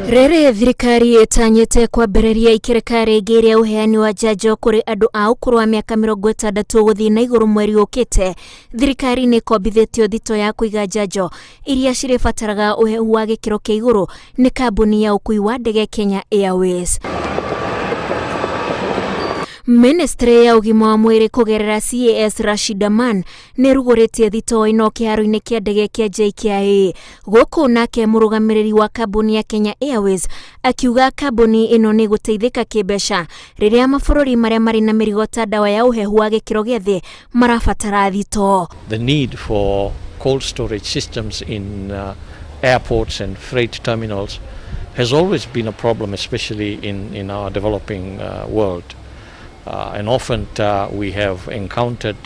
Rere thirikari itanyite kwambĩrĩria ikereka rĩngĩ rĩa uheani wa njanjo kũrĩ andũ a ũkũrũ wa mĩaka 60 gũthiĩ na igũrũ mweri ũkĩte. Thirikari nĩ ĩkombithĩtio thitoo ya kũiga njanjo iria cirĩbataraga ũhehu wa gĩkĩro kĩa igũrũ nĩ kambuni ya ũkui wa ndege Kenya Airways. Ministry ya ũgima wa mwĩrĩ kũgerera CAS Rashida Man nĩ rugũrĩtie thitoo ĩno kĩharo-inĩ kĩa ndege kĩa JKIA. Gũkũ nake mũrũgamĩrĩri wa kambuni ya Kenya Airways akiuga kambuni ĩno nĩ gũteithĩka kĩmbeca rĩrĩa mabũrũri marĩa marĩ na mĩrigo ta ndawa ya ũhehu wa gĩkĩro gĩa thĩ marabatara thitoo. The need for cold storage systems in airports and freight terminals has always been a problem, especially in our developing world. And often we have encountered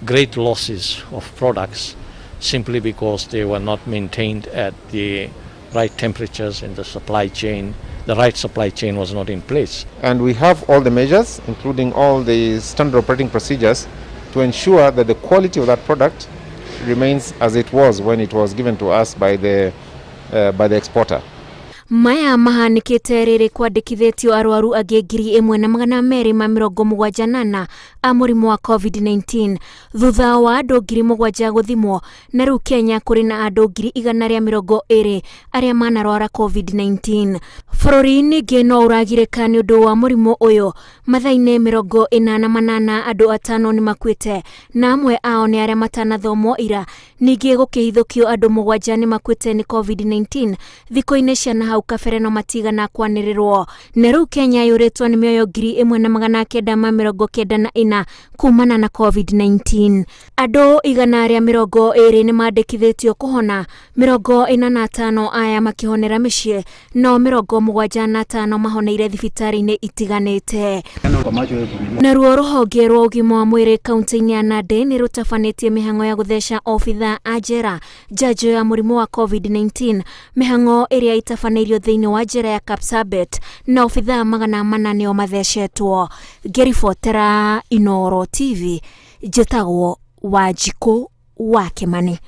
great losses of products simply because they were not maintained at the right temperatures in the supply chain. The right supply chain was not in place. And we have all the measures, including all the standard operating procedures, to ensure that the quality of that product remains as it was when it was given to us by the exporter. Maya mahanikite rĩrĩ kwandĩkithĩtio arwaru angĩ 1,278 a mũrimũ wa COVID-19 thutha wa andũ 7,000 gũthimwo, na rĩu Kenya kũrĩ na andũ 120,000 arĩa manarwara COVID-19. Bũrũri ningĩ no ũragirĩka nĩ ũndũ wa mũrimũ ũyũ. Mathaa-inĩ 48 andũ 5 nĩ makuĩte, na amwe ao nĩ arĩa matanathomwo ira. Ningĩ gũkĩhithũkio andũ 7 nĩ makuĩte nĩ COVID-19 thikũ-inĩ cia nahau kabere no matigana kwanĩrĩrwo. Na rĩu Kenya yũrĩtwo nĩ mĩoyo 1,994 kumana na COVID-19. Andũ 120 nĩ mandĩkithĩtio kũhona, 45 aya makĩhonera mĩciĩ, no 75 mahoneire thibitarĩ-inĩ itiganĩte. Naruo rũhonge rwa ũgima wa mwĩrĩ kaunti-inĩ ya Nandi nĩ rũtabanĩtie mĩhang'o ya gũtheca obitha a njera njanjo ya mũrimũ wa COVID-19, mĩhang'o ĩrĩa itabanĩirio thĩinĩ wa njera ya Kapsabet, na obitha 400 nĩo mathecetwo. Ngĩribotera Inooro TV, njĩtagwo Wanjikũ wa Kimani.